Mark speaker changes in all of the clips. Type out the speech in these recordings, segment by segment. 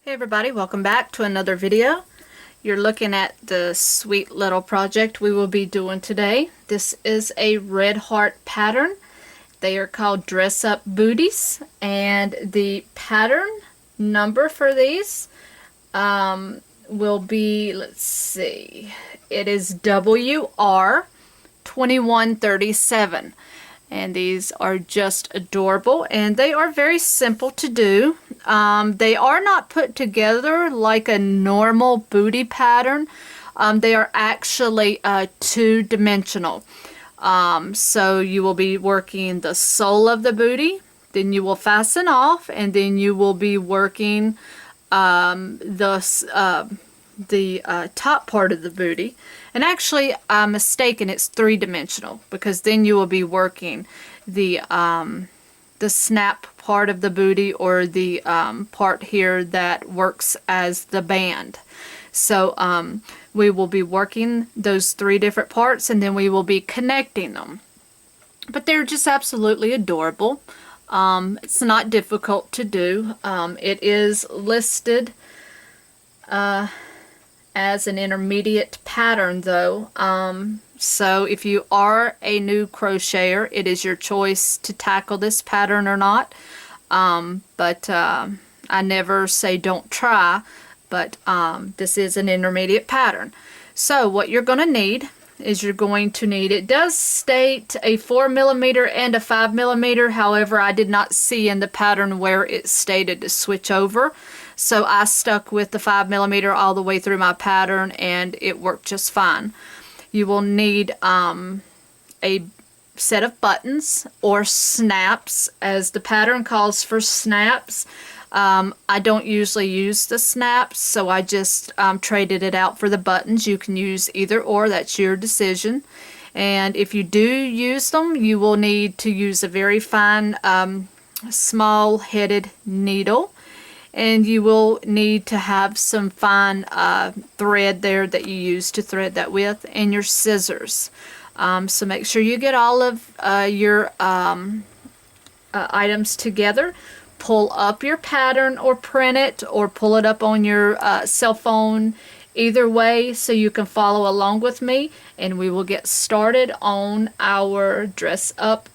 Speaker 1: Hey everybody, welcome back to another video. You're looking at the sweet little project we will be doing today. This is a Redheart pattern. They are called Dress Up Booties, and the pattern number for these will be, let's see, it is WR 2137. And these are just adorable, and they are very simple to do. They are not put together like a normal booty pattern. They are actually two-dimensional. So you will be working the sole of the booty, then you will fasten off, and then you will be working the top part of the booty. And actually, I'm mistaken, it's three-dimensional, because then you will be working the snap part of the booty, or the part here that works as the band. So we will be working those three different parts, and then we will be connecting them. But they're just absolutely adorable. It's not difficult to do. It is listed as an intermediate pattern though, so if you are a new crocheter, it is your choice to tackle this pattern or not, but I never say don't try, but this is an intermediate pattern. So what you're going to need is it does state a 4mm and a 5mm, however I did not see in the pattern where it stated to switch over. So I stuck with the 5mm all the way through my pattern, and it worked just fine. You will need a set of buttons, or snaps, as the pattern calls for snaps. I don't usually use the snaps, so I just traded it out for the buttons. You can use either or, that's your decision. And if you do use them, you will need to use a very fine small-headed needle. And you will need to have some fine thread there that you use to thread that with, and your scissors. So make sure you get all of your items together. Pull up your pattern, or print it, or pull it up on your cell phone. Either way, so you can follow along with me, and we will get started on our dress up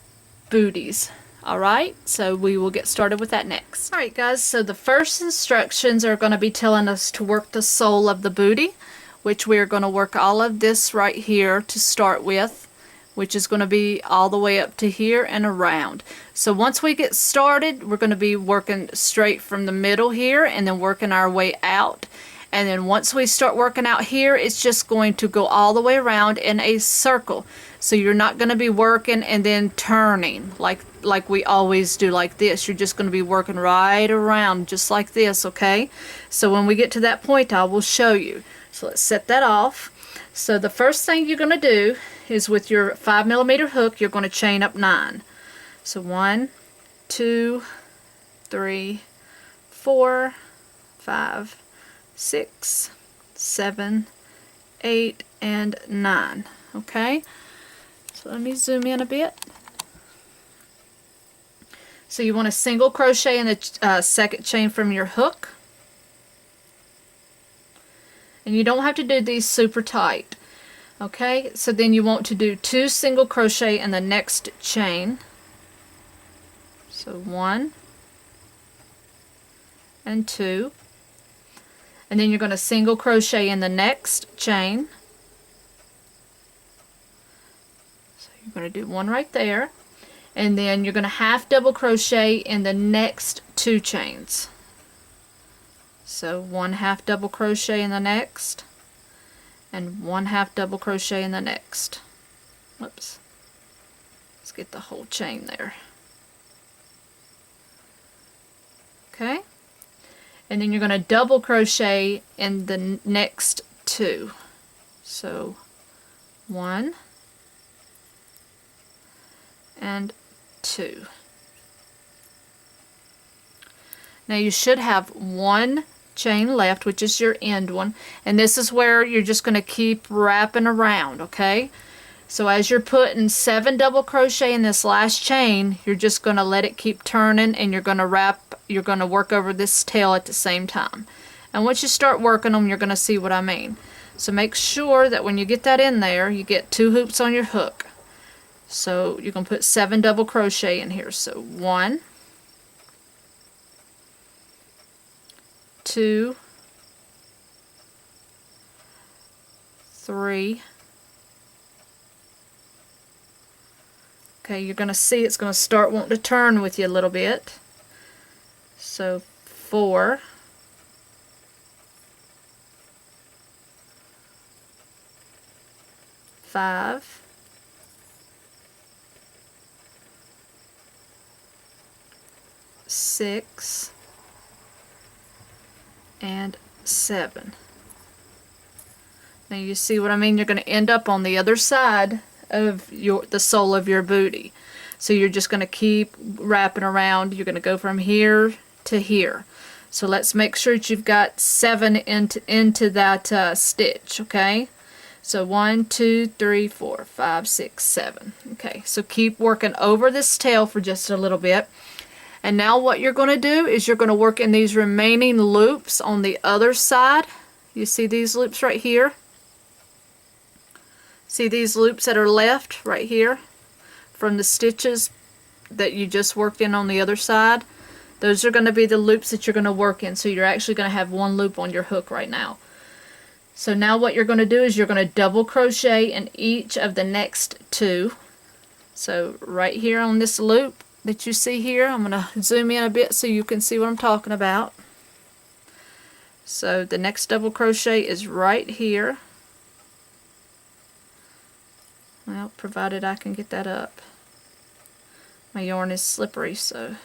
Speaker 1: booties. Alright, so we will get started with that next. Alright guys, so the first instructions are going to be telling us to work the sole of the booty, which we are going to work all of this right here to start with, which is going to be all the way up to here and around. So once we get started, we're going to be working straight from the middle here, and then working our way out. And then once we start working out here, it's just going to go all the way around in a circle. So you're not going to be working and then turning like we always do like this. You're just going to be working right around just like this, okay? So when we get to that point, I will show you. So let's set that off. So the first thing you're going to do is, with your 5mm hook, you're going to chain up 9. So 1, 2, 3, 4, 5, 6, 7, 8, and 9. Okay? So let me zoom in a bit. So you want to single crochet in the second chain from your hook. And you don't have to do these super tight. Okay? So then you want to do 2 single crochet in the next chain. So 1 and 2. And then you're going to single crochet in the next chain. So you're going to do 1 right there. And then you're going to half double crochet in the next 2 chains. So 1 half double crochet in the next, and 1 half double crochet in the next. Whoops. Let's get the whole chain there. Okay? And then you're going to double crochet in the next 2. So 1 and 2. Now you should have 1 chain left, which is your end one, and this is where you're just going to keep wrapping around, okay? So as you're putting 7 double crochet in this last chain, you're just going to let it keep turning, and you're going to wrap you're going to work over this tail at the same time. And once you start working them, you're going to see what I mean. So make sure that when you get that in there, you get 2 hoops on your hook. So you're going to put 7 double crochet in here. So 1, 2, 3. Okay, you're going to see it's going to start wanting to turn with you a little bit. So 4, 5, 6, and 7. Now you see what I mean? You're going to end up on the other side of the sole of your booty. So you're just going to keep wrapping around. You're going to go from here to here. So let's make sure that you've got 7 into that stitch, okay? So 1, 2, 3, 4, 5, 6, 7. Okay, so keep working over this tail for just a little bit. And now what you're going to do is you're going to work in these remaining loops on the other side. You see these loops right here? See these loops that are left right here from the stitches that you just worked in on the other side? Those are going to be the loops that you're going to work in. So you're actually going to have 1 loop on your hook right now. So now what you're going to do is you're going to double crochet in each of the next 2. So right here on this loop that you see here, I'm going to zoom in a bit so you can see what I'm talking about. So the next double crochet is right here. Well, provided I can get that up. My yarn is slippery, so.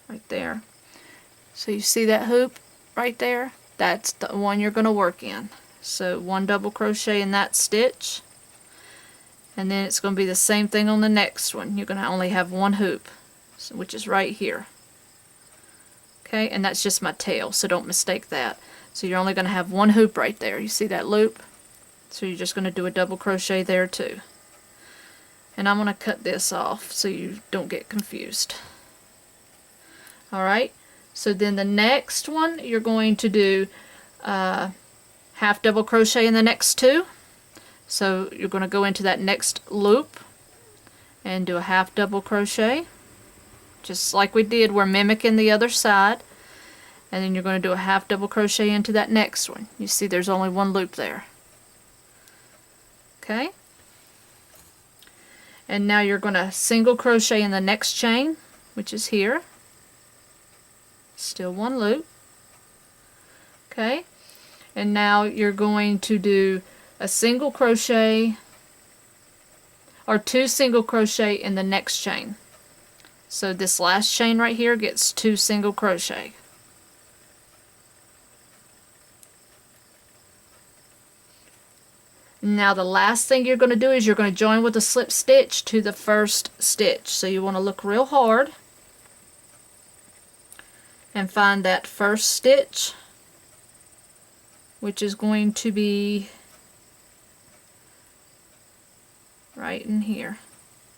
Speaker 1: Right there. So you see that hoop right there? That's the one you're going to work in. So 1 double crochet in that stitch. And then it's going to be the same thing on the next one. You're going to only have 1 hoop, which is right here. Okay, and that's just my tail, so don't mistake that. So you're only going to have 1 hoop right there. You see that loop? So you're just going to do a double crochet there too. And I'm going to cut this off so you don't get confused. Alright, so then the next one you're going to do half double crochet in the next 2. So you're going to go into that next loop and do a half double crochet. Just like we did, we're mimicking the other side. And then you're going to do a half double crochet into that next one. You see there's only 1 loop there. Okay? And now you're going to single crochet in the next chain, which is here. Still 1 loop. Okay? And now you're going to do a single crochet or 2 single crochet in the next chain. So this last chain right here gets 2 single crochet. Now the last thing you're going to do is you're going to join with a slip stitch to the first stitch. So you want to look real hard and find that first stitch, which is going to be right in here.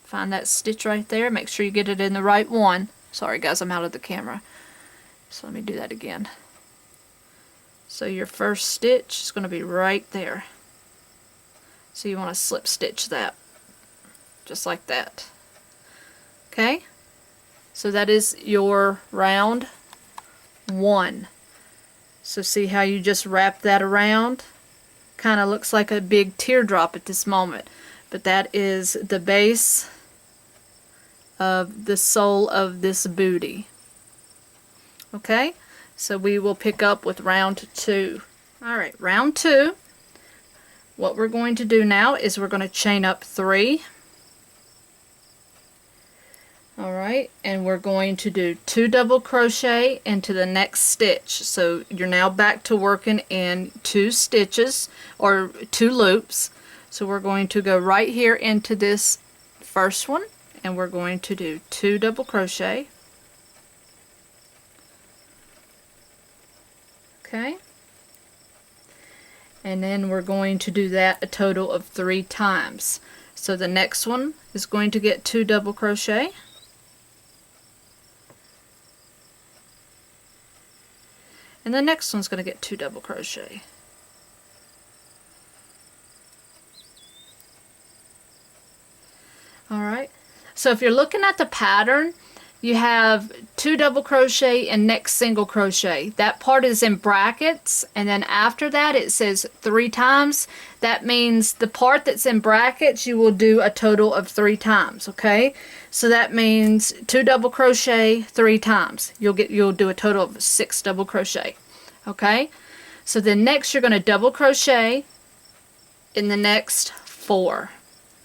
Speaker 1: Find that stitch right there. Make sure you get it in the right one. Sorry guys, I'm out of the camera. So let me do that again. So your first stitch is going to be right there. So you want to slip stitch that, just like that. Okay? So that is your round 1. So see how you just wrap that around? Kind of looks like a big teardrop at this moment. But that is the base of the sole of this booty. Okay? So we will pick up with round 2. Alright, round 2. What we're going to do now is we're going to chain up 3. Alright, and we're going to do 2 double crochet into the next stitch. So you're now back to working in 2 stitches or 2 loops. So we're going to go right here into this first one and we're going to do 2 double crochet. Okay. And then we're going to do that a total of 3 times. So the next one is going to get 2 double crochet. And the next one's going to get 2 double crochet. Alright, so if you're looking at the pattern, you have 2 double crochet and next single crochet. That part is in brackets, and then after that it says 3 times. That means the part that's in brackets you will do a total of 3 times, okay? So that means 2 double crochet 3 times. You'll do a total of 6 double crochet, okay? So then next you're going to double crochet in the next 4.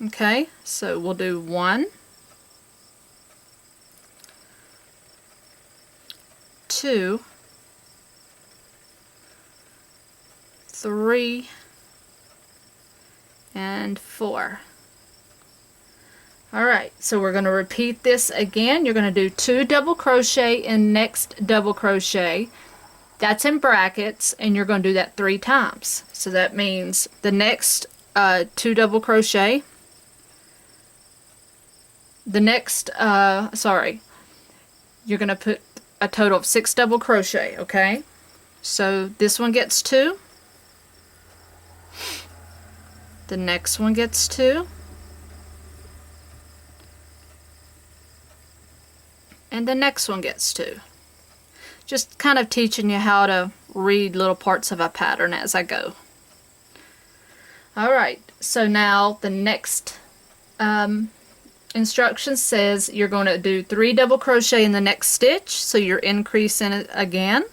Speaker 1: Okay, so we'll do 1, 2, 3, and 4. Alright, so we're going to repeat this again. You're going to do 2 double crochet in next double crochet. That's in brackets, and you're going to do that 3 times. So that means the next 2 double crochet, the next, you're going to put a total of 6 double crochet, okay? So this one gets 2, the next one gets 2, and the next one gets 2. Just kind of teaching you how to read little parts of a pattern as I go. Alright, so now the next instruction says you're going to do 3 double crochet in the next stitch, so you're increasing it again.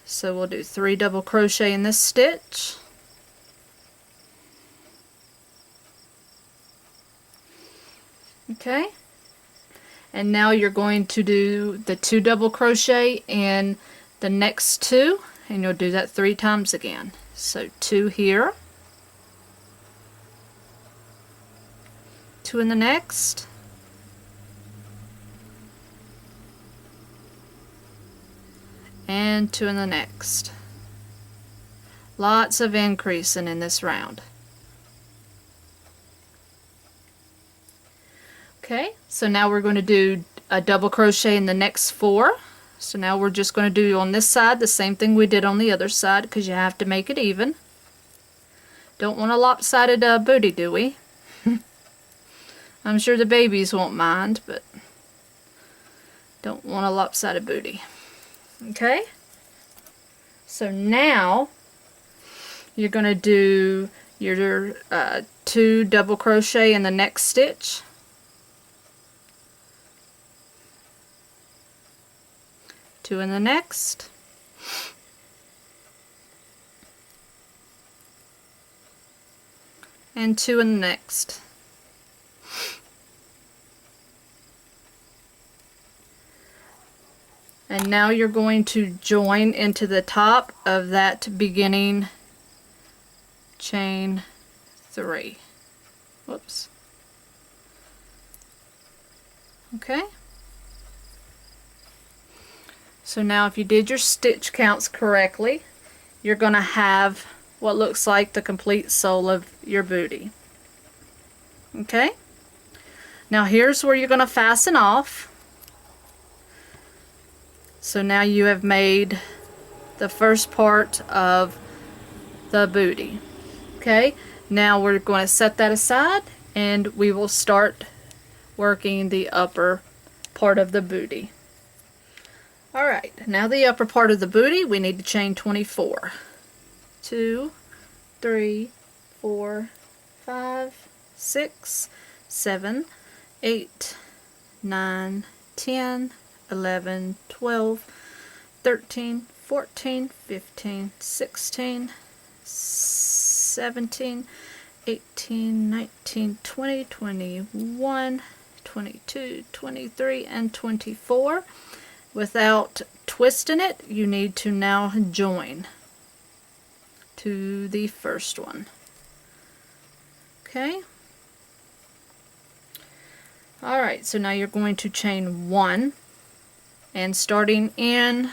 Speaker 1: So we'll do 3 double crochet in this stitch. Okay, and now you're going to do the 2 double crochet in the next 2, and you'll do that 3 times again. So 2 here, 2 in the next, and 2 in the next. Lots of increasing in this round. Okay, so now we're going to do a double crochet in the next 4. So now we're just going to do on this side the same thing we did on the other side, because you have to make it even. Don't want a lopsided booty, do we? I'm sure the babies won't mind, but don't want a lopsided booty. Okay, so now you're going to do your 2 double crochet in the next stitch, 2 in the next, and 2 in the next. And now you're going to join into the top of that beginning chain 3. Whoops. Okay. So now if you did your stitch counts correctly, you're going to have what looks like the complete sole of your booty. Okay. Now here's where you're going to fasten off. So now you have made the first part of the booty. Okay, now we're going to set that aside and we will start working the upper part of the booty. Alright, now the upper part of the booty, we need to chain 24. 2, 3, 4, 5, 6, 7, 8, 9, 10, 11, 12, 13, 14, 15, 16, 17, 18, 19, 20, 21, 22, 23, and 24. Without twisting it, you need to now join to the first one. Okay. Alright, so now you're going to chain 1, and starting in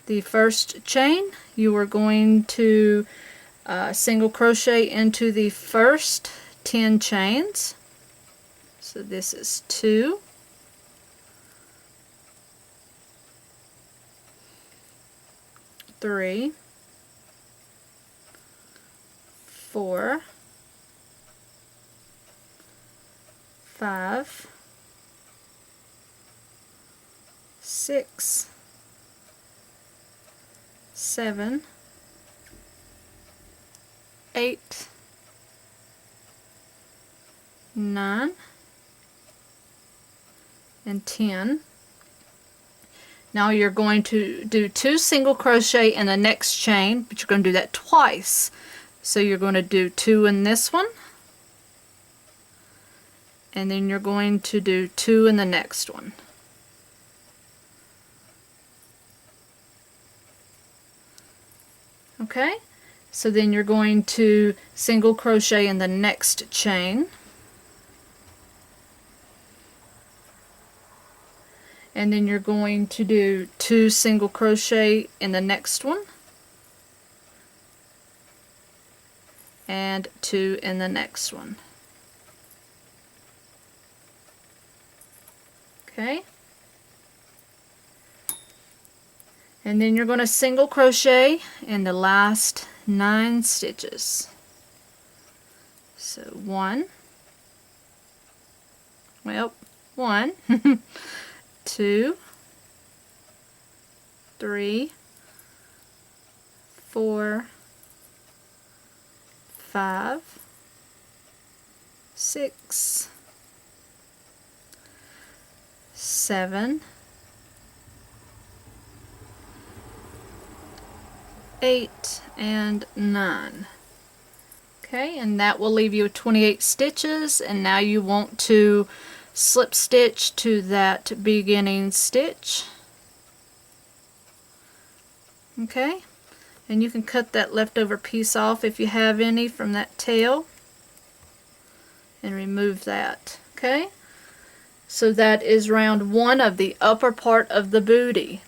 Speaker 1: the first chain, you are going to single crochet into the first 10 chains. So this is 2, 3, 4, 5, 6, 7, 8, 9, and 10. Now you're going to do 2 single crochet in the next chain, but you're going to do that twice. So you're going to do 2 in this one, and then you're going to do 2 in the next one. Okay, so then you're going to single crochet in the next chain, and then you're going to do 2 single crochet in the next one, and 2 in the next one. Okay, and then you're going to single crochet in the last 9 stitches. So 1, 2, 3, 4, 5, 6, 7, 8, and 9. Okay, and that will leave you with 28 stitches, and now you want to slip stitch to that beginning stitch. Okay, and you can cut that leftover piece off if you have any from that tail and remove that. Okay, so that is round 1 of the upper part of the booty.